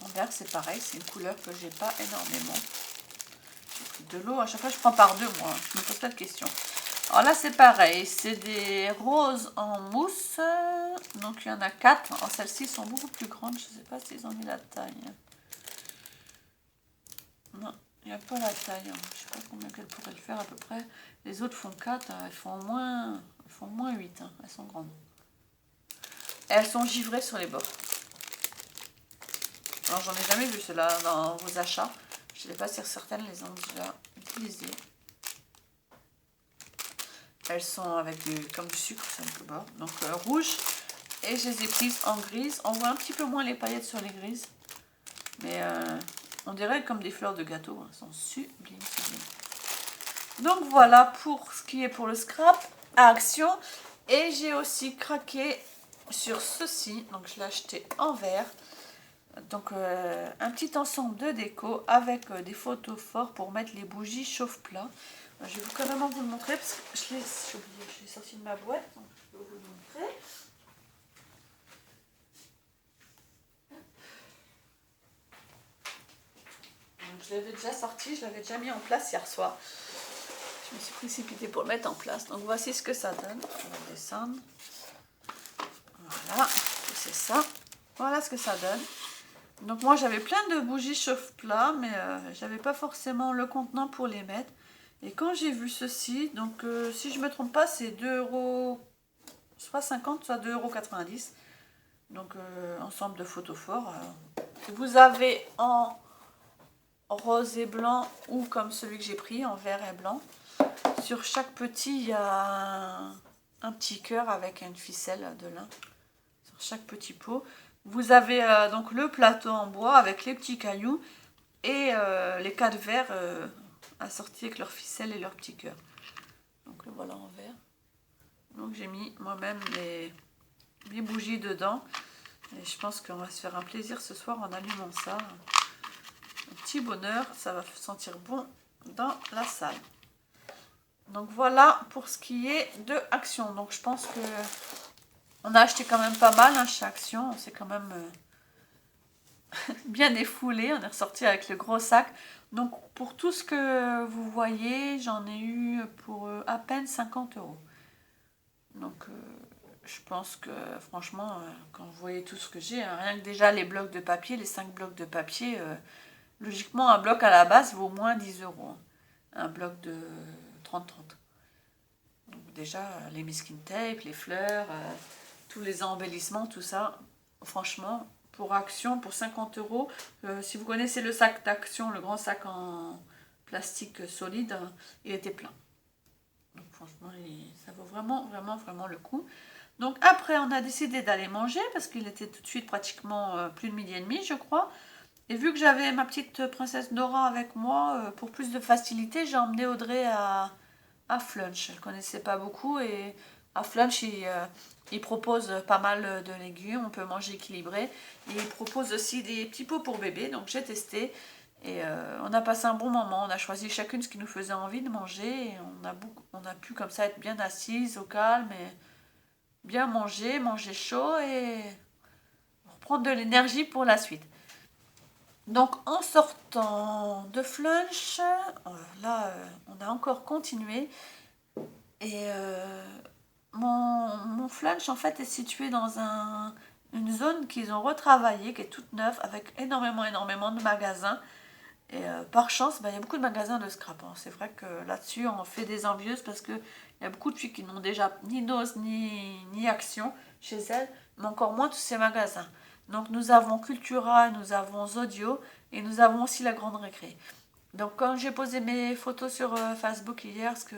En vert c'est pareil, c'est une couleur que j'ai pas énormément. J'ai pris de l'eau, à chaque fois je prends par deux moi, je me pose pas de questions. Alors là c'est pareil, c'est des roses en mousse. Donc il y en a 4. Alors celles-ci sont beaucoup plus grandes, je sais pas s'ils ont mis la taille. Non, il n'y a pas la taille. Je sais pas combien qu'elles pourraient le faire à peu près. Les autres font 4, elles font au moins 8, hein. Elles sont grandes. Et elles sont givrées sur les bords. Alors j'en ai jamais vu cela dans vos achats. Je ne sais pas si certaines les ont déjà utilisées. Elles sont avec comme du sucre sur le bord. Donc rouge. Et je les ai prises en grise. On voit un petit peu moins les paillettes sur les grises. Mais on dirait comme des fleurs de gâteau. Elles sont sublimes, sublimes. Donc voilà pour ce qui est pour le scrap à Action. Et j'ai aussi craqué sur ceci. Donc je l'ai acheté en vert. Donc un petit ensemble de déco avec des photos forts pour mettre les bougies chauffe-plat. Je vais quand même vous le montrer parce que je l'ai sorti de ma boîte. Donc je peux vous le montrer. Donc, je l'avais déjà sorti, je l'avais déjà mis en place hier soir. Je me suis précipitée pour le mettre en place. Donc voici ce que ça donne. On va descendre. Voilà, c'est ça. Voilà ce que ça donne. Donc moi j'avais plein de bougies chauffe-plat, mais j'avais pas forcément le contenant pour les mettre. Et quand j'ai vu ceci, donc si je me trompe pas, c'est 2 €, soit 50, soit 2,90 €. Donc ensemble de photophores. Vous avez en rose et blanc ou comme celui que j'ai pris en vert et blanc. Sur chaque petit, il y a un petit cœur avec une ficelle de lin. Sur chaque petit pot. Vous avez donc le plateau en bois avec les petits cailloux et les 4 verres assortis avec leurs ficelles et leurs petits cœurs. Donc le voilà en verre. Donc j'ai mis moi-même les bougies dedans. Et je pense qu'on va se faire un plaisir ce soir en allumant ça. Un petit bonheur, ça va sentir bon dans la salle. Donc voilà pour ce qui est de Action. Donc je pense que on a acheté quand même pas mal hein, chez Action. On s'est quand même bien défoulé. On est ressorti avec le gros sac. Donc pour tout ce que vous voyez, j'en ai eu pour à peine 50 €. Donc je pense que franchement, quand vous voyez tout ce que j'ai, hein, rien que déjà les blocs de papier, les 5 blocs de papier, logiquement un bloc à la base vaut au moins 10 €. Hein. Un bloc de 30-30. Donc déjà les masking tape, les fleurs, tous les embellissements, tout ça, franchement, pour Action, pour 50 €, si vous connaissez le sac d'Action, le grand sac en plastique solide, il était plein. Donc franchement, ça vaut vraiment, vraiment, vraiment le coup. Donc après, on a décidé d'aller manger parce qu'il était tout de suite pratiquement plus de midi et demi, je crois. Et vu que j'avais ma petite princesse Nora avec moi, pour plus de facilité, j'ai emmené Audrey à Flunch. Elle ne connaissait pas beaucoup et à Flunch, il propose pas mal de légumes, on peut manger équilibré. Et il propose aussi des petits pots pour bébé, donc j'ai testé. Et on a passé un bon moment, on a choisi chacune ce qui nous faisait envie de manger. Et on a pu comme ça être bien assises, au calme, et bien manger, manger chaud et reprendre de l'énergie pour la suite. Donc en sortant de Flunch, là on a encore continué. Et mon Flunch en fait est situé dans une zone qu'ils ont retravaillée, qui est toute neuve, avec énormément de magasins. Et par chance, il y a beaucoup de magasins de scrap. Hein. C'est vrai que là-dessus, on fait des envieuses parce qu'il y a beaucoup de filles qui n'ont déjà ni dose ni action chez elles, mais encore moins tous ces magasins. Donc nous avons Cultura, nous avons Zodio et nous avons aussi la Grande Récré. Donc quand j'ai posé mes photos sur Facebook hier, parce que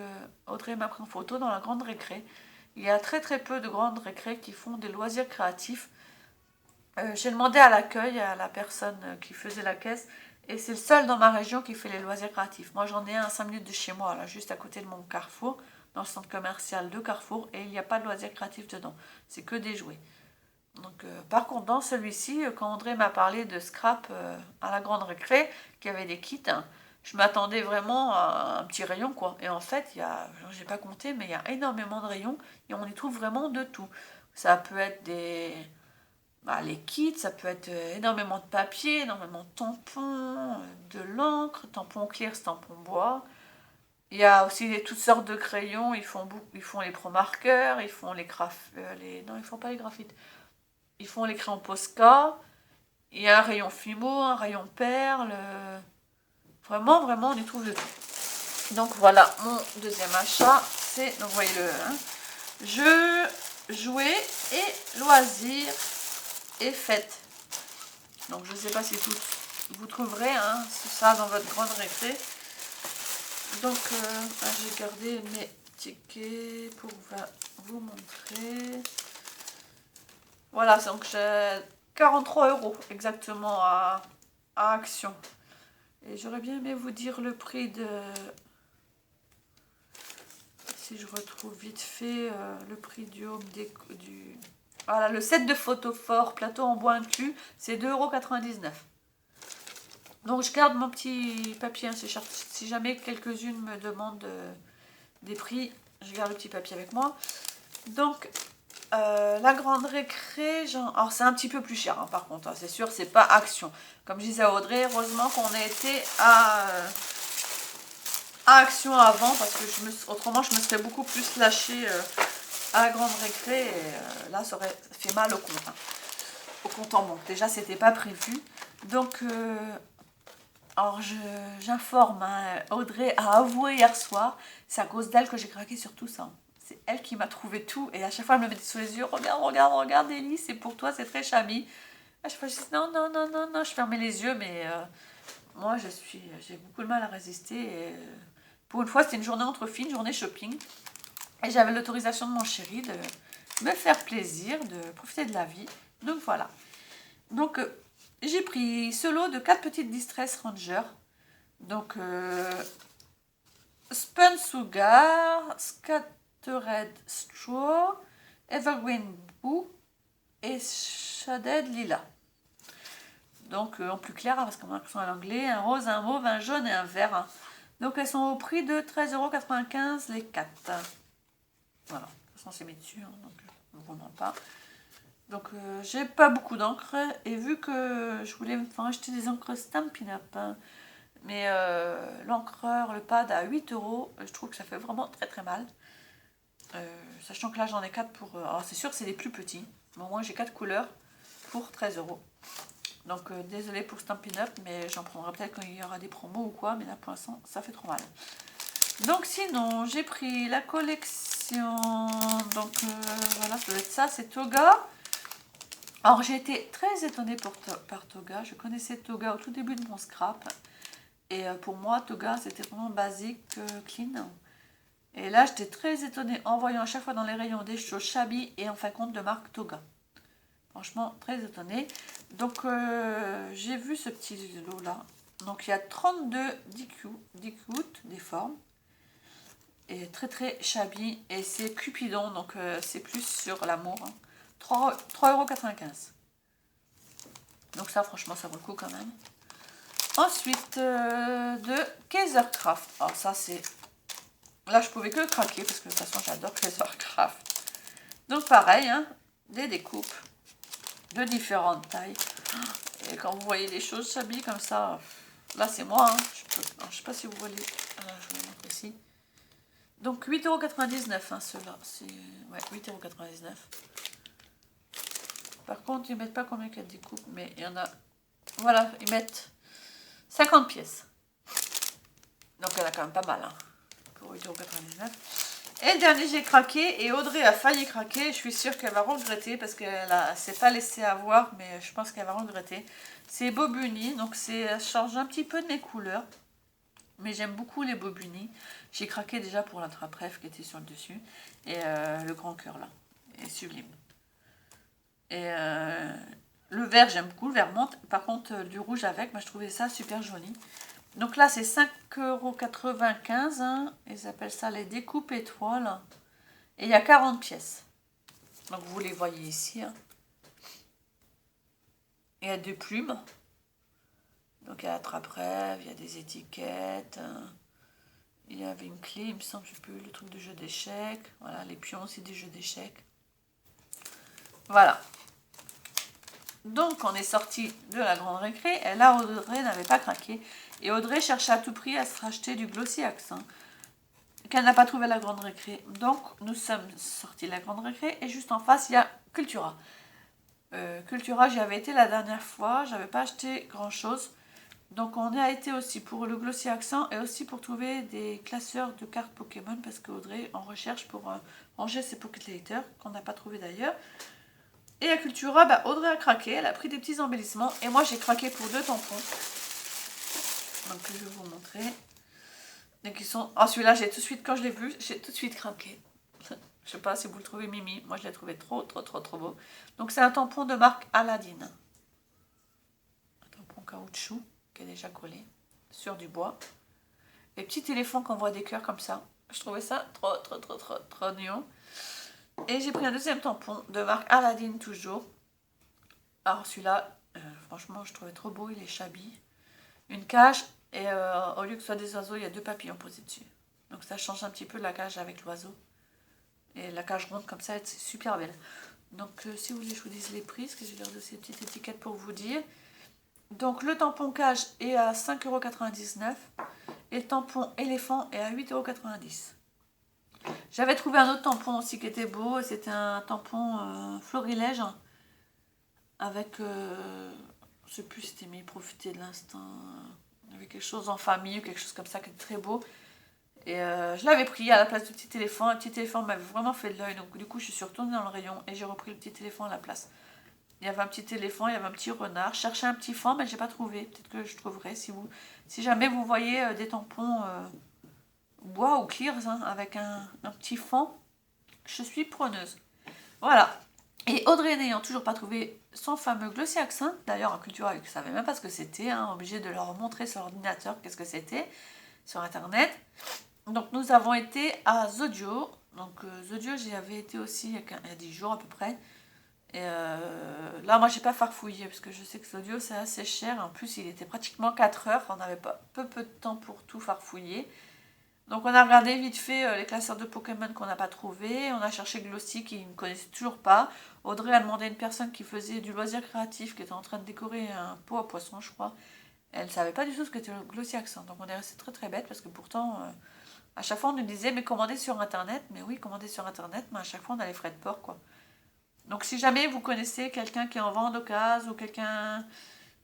Audrey m'a pris en photo dans la Grande Récré, il y a très peu de grandes récré qui font des loisirs créatifs. J'ai demandé à l'accueil, à la personne qui faisait la caisse, et c'est le seul dans ma région qui fait les loisirs créatifs. Moi j'en ai un à 5 minutes de chez moi, là, juste à côté de mon Carrefour, dans le centre commercial de Carrefour, et il n'y a pas de loisirs créatifs dedans, c'est que des jouets. Donc, par contre, dans celui-ci, quand André m'a parlé de scrap à la Grande Récré, qu'il y avait des kits, hein, je m'attendais vraiment à un petit rayon, quoi. Et en fait, j'ai pas compté, mais il y a énormément de rayons et on y trouve vraiment de tout. Ça peut être les kits, ça peut être énormément de papier, énormément de tampons, de l'encre, tampons clairs, tampons bois. Il y a aussi toutes sortes de crayons, ils font les pro-marqueurs, ils font non, ils font pas les graphites. Ils font les crayons Posca. Il y a un rayon Fimo, un rayon perle. Vraiment, on y trouve de tout. Donc voilà, mon deuxième achat, c'est, donc vous voyez jeux, jouets et loisirs et fêtes. Donc je ne sais pas si vous trouverez ça dans votre Grande Récré. Donc j'ai gardé mes tickets pour vous montrer. Voilà, donc j'ai 43 € exactement à Action. Et j'aurais bien aimé vous dire le prix de... Si je retrouve vite fait le prix du home du... Voilà, le set de photophore, plateau en bois inclus, c'est 2,99 €. Donc je garde mon petit papier, si jamais quelques-unes me demandent des prix, je garde le petit papier avec moi. Donc... la Grande Récré, alors c'est un petit peu plus cher par contre, c'est sûr, c'est pas Action. Comme je disais à Audrey, heureusement qu'on a été à Action avant, parce que autrement je me serais beaucoup plus lâchée à la Grande Récré, et là ça aurait fait mal au compte. Au compte en banque. Déjà c'était pas prévu. Donc, alors j'informe, Audrey a avoué hier soir, c'est à cause d'elle que j'ai craqué sur tout ça. C'est elle qui m'a trouvé tout. Et à chaque fois, elle me mettait sous les yeux. Regarde, Ellie, c'est pour toi, c'est très chami. À chaque fois, je dis non. Je fermais les yeux, mais moi, j'ai beaucoup de mal à résister. Et, pour une fois, c'était une journée entre filles, une journée shopping. Et j'avais l'autorisation de mon chéri de me faire plaisir, de profiter de la vie. Donc voilà. Donc, j'ai pris ce lot de 4 petites Distress Ranger. Donc, Spun Sugar, Red Straw, Evergreen Blue et Shaded Lila. Donc en plus clair, parce qu'on a marque en anglais, un rose, un mauve, un jaune et un vert. Donc elles sont au prix de 13,95 € les 4. Voilà, de toute façon c'est mis dessus, donc je ne vous montre pas. Donc j'ai pas beaucoup d'encre, et vu que je voulais me faire acheter des encres Stampin' Up, mais l'encreur, le pad à 8 €, je trouve que ça fait vraiment très mal. Sachant que là j'en ai 4 pour... alors c'est sûr que c'est les plus petits, mais au moins j'ai 4 couleurs pour 13 €. Donc désolé pour Stampin' Up, mais j'en prendrai peut-être quand il y aura des promos ou quoi, mais là pour l'instant ça fait trop mal. Donc sinon j'ai pris la collection, donc voilà, ça doit être ça, c'est Toga. Alors j'ai été très étonnée par Toga, je connaissais Toga au tout début de mon scrap, Et pour moi, Toga, c'était vraiment basique, clean. Et là, j'étais très étonnée en voyant à chaque fois dans les rayons des choses Shabby et en fin de compte de marque Toga. Franchement, très étonnée. Donc, j'ai vu ce petit lot-là. Donc, il y a 32 DQ, des formes. Et très très Shabby. Et c'est Cupidon, donc c'est plus sur l'amour. Hein. 3,95 €. Donc ça, franchement, ça vaut le coup quand même. Ensuite, de Kaisercraft. Alors ça, c'est... Là, je pouvais que craquer parce que de toute façon, j'adore Kaisercraft. Donc pareil, hein, des découpes de différentes tailles. Et quand vous voyez des choses Shabby comme ça, là, c'est moi. Hein, je sais pas si vous voyez. Alors, je vais vous montrer ici. Donc 8,99 €, hein, ceux-là. C'est ouais, 8,99 €. Par contre, ils mettent pas combien qu'il y a de découpes, mais il y en a... Voilà, ils mettent 50 pièces. Donc il y en a quand même pas mal, hein, pour 8,99 €. Et le dernier, j'ai craqué, et Audrey a failli craquer. Je suis sûre qu'elle va regretter, parce qu'elle s'est pas laissée avoir, mais je pense qu'elle va regretter. C'est Bobuni, donc ça change un petit peu de mes couleurs. Mais j'aime beaucoup les Bobuni. J'ai craqué déjà pour l'intrapref qui était sur le dessus. Et le grand cœur là, est sublime. Et le vert, j'aime beaucoup, le vert monte. Par contre, du rouge avec, moi je trouvais ça super joli. Donc là, c'est 5,95 €. Hein. Ils appellent ça les découpes étoiles. Et il y a 40 pièces. Donc vous les voyez ici. Hein. Il y a 2 plumes. Donc il y a l'attrape-rêve, il y a des étiquettes. Il y avait une clé, il me semble, je sais plus, le truc de jeu d'échecs. Voilà, les pions aussi des jeux d'échecs. Voilà. Donc, on est sorti de la grande récré. Et là, Audrey n'avait pas craqué. Et Audrey cherchait à tout prix à se racheter du Glossy Accent. Qu'elle n'a pas trouvé la grande récré. Donc, nous sommes sortis de la grande récré. Et juste en face, il y a Cultura. Cultura, j'y avais été la dernière fois. J'avais pas acheté grand-chose. Donc, on y a été aussi pour le Glossy Accent. Et aussi pour trouver des classeurs de cartes Pokémon. Parce qu'Audrey en recherche pour ranger ses Pocket Letters. Qu'on n'a pas trouvé d'ailleurs. Et à Cultura, bah, Audrey a craqué, elle a pris des petits embellissements. Et moi, j'ai craqué pour 2 tampons. Donc, je vais vous montrer. Donc, ils sont... Oh, celui-là, j'ai tout de suite, quand je l'ai vu, j'ai tout de suite craqué. Je sais pas si vous le trouvez mimi. Moi, je l'ai trouvé trop beau. Donc, c'est un tampon de marque Aladdin. Un tampon caoutchouc qui est déjà collé sur du bois. Les petits éléphants qui envoient des cœurs comme ça. Je trouvais ça trop mignon. Et j'ai pris un deuxième tampon de marque Aladdin toujours. Alors celui-là, franchement, je trouvais trop beau, il est Shabby. Une cage, et au lieu que ce soit des oiseaux, il y a 2 papillons posés dessus. Donc ça change un petit peu la cage avec l'oiseau. Et la cage ronde comme ça, c'est super belle. Donc si vous voulez, je vous dise les prix, parce que j'ai l'air de ces petites étiquettes pour vous dire. Donc le tampon cage est à 5,99 €. Et le tampon éléphant est à 8,90 €. J'avais trouvé un autre tampon aussi qui était beau, c'était un tampon florilège avec, je sais plus si c'était mis profiter de l'instant, avec quelque chose en famille ou quelque chose comme ça qui est très beau. Et je l'avais pris à la place du petit éléphant. Le petit éléphant m'avait vraiment fait de l'œil, donc du coup je suis retournée dans le rayon et j'ai repris le petit éléphant à la place. Il y avait un petit éléphant, il y avait un petit renard. Je cherchais un petit fan, mais j'ai pas trouvé. Peut-être que je trouverai si jamais vous voyez des tampons bois ou clears hein, avec un petit fan, je suis preneuse. Voilà. Et Audrey n'ayant toujours pas trouvé son fameux Glossy Accent, d'ailleurs en Cultura, elle ne savait même pas ce que c'était, hein, obligé de leur montrer sur l'ordinateur qu'est-ce que c'était, sur internet. Donc nous avons été à Zodio. Donc Zodio, j'y avais été aussi il y a 10 jours à peu près. Et là, moi, j'ai pas farfouillé parce que je sais que Zodio, c'est assez cher. En plus, il était pratiquement 4 heures. On n'avait pas peu de temps pour tout farfouiller. Donc on a regardé vite fait les classeurs de Pokémon qu'on n'a pas trouvé. On a cherché Glossy qui ne connaissait toujours pas. Audrey a demandé à une personne qui faisait du loisir créatif, qui était en train de décorer un pot à poisson, je crois. Elle ne savait pas du tout ce qu'était le Glossy Accent. Donc on est resté très bête parce que pourtant, à chaque fois on nous disait mais commandez sur internet. Mais oui, commandez sur internet, mais à chaque fois on a les frais de port quoi. Donc si jamais vous connaissez quelqu'un qui en vend d'occasion ou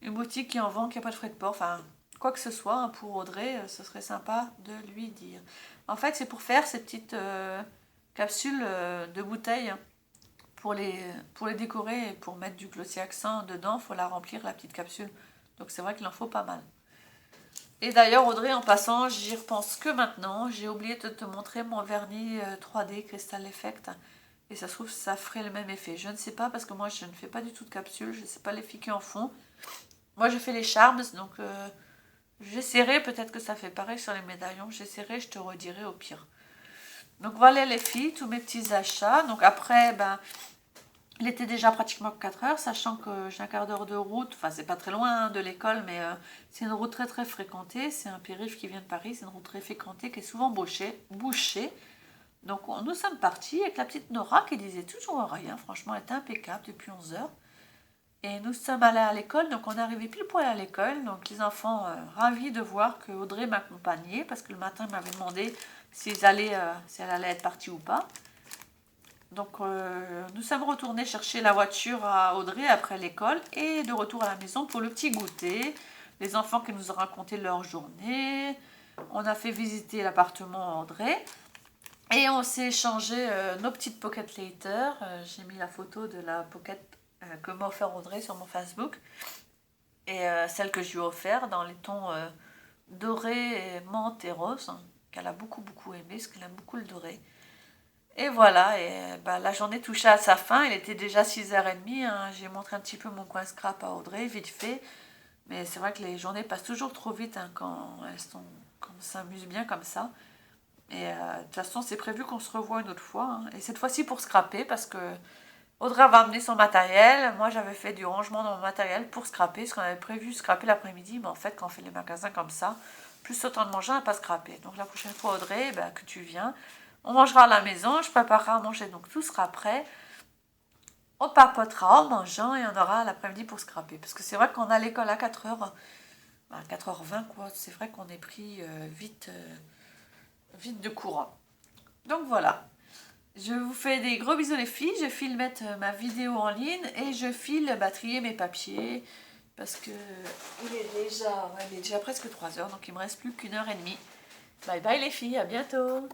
une boutique qui en vend qui n'a pas de frais de port, enfin quoi que ce soit, hein, pour Audrey, ce serait sympa de lui dire. En fait, c'est pour faire ces petites capsules de bouteilles hein, pour les décorer et pour mettre du Glossy Accent dedans, il faut la remplir la petite capsule. Donc c'est vrai qu'il en faut pas mal. Et d'ailleurs Audrey, en passant, j'y repense que maintenant. J'ai oublié de te montrer mon vernis 3D Crystal Effect. Et ça se trouve, ça ferait le même effet. Je ne sais pas, parce que moi, je ne fais pas du tout de capsule. Je ne sais pas les filles qui en font. Moi, je fais les charms, donc j'essaierai. Peut-être que ça fait pareil sur les médaillons. J'essaierai, je te redirai au pire. Donc voilà les filles, tous mes petits achats. Donc après, ben, il était déjà pratiquement 4 heures, sachant que j'ai un quart d'heure de route. Enfin, c'est pas très loin de l'école, mais c'est une route très très fréquentée. C'est un périph' qui vient de Paris. C'est une route très fréquentée qui est souvent bouchée. Donc nous sommes partis avec la petite Nora qui disait toujours rien. Franchement, elle était impeccable depuis 11 heures. Et nous sommes allés à l'école, donc on est arrivé pile poil à l'école. Donc les enfants ravis de voir que Audrey m'accompagnait, parce que le matin, ils m'avaient demandé si elle allait être partie ou pas. Donc nous sommes retournés chercher la voiture à Audrey après l'école et de retour à la maison pour le petit goûter. Les enfants qui nous ont raconté leur journée. On a fait visiter l'appartement à Audrey. Et on s'est échangé nos petites pocket later. J'ai mis la photo de la pocket que m'a offert Audrey sur mon Facebook. Et celle que je lui ai offert dans les tons doré, menthe et rose. Qu'elle a beaucoup beaucoup aimé, parce qu'elle aime beaucoup le doré. Et voilà, et bah, la journée touchait à sa fin. Il était déjà 6h30. Hein. J'ai montré un petit peu mon coin scrap à Audrey, vite fait. Mais c'est vrai que les journées passent toujours trop vite hein, quand on s'amuse bien comme ça. Et de toute façon, c'est prévu qu'on se revoie une autre fois. Hein. Et cette fois-ci pour scraper, parce que Audrey va amener son matériel. Moi, j'avais fait du rangement dans mon matériel pour scraper, parce qu'on avait prévu scraper l'après-midi. Mais en fait, quand on fait les magasins comme ça, plus autant de manger, on n'a pas scraper. Donc la prochaine fois, Audrey, ben, que tu viens, on mangera à la maison, je préparerai à manger, donc tout sera prêt. On papotera en mangeant et on aura l'après-midi pour scraper. Parce que c'est vrai qu'on a l'école à 4h, à 4h20, quoi. C'est vrai qu'on est pris vite de courant. Donc voilà. Je vous fais des gros bisous les filles. Je file mettre ma vidéo en ligne et je file trier mes papiers. Parce que il est déjà presque 3h, donc il me reste plus qu'1h30. Bye bye les filles, à bientôt.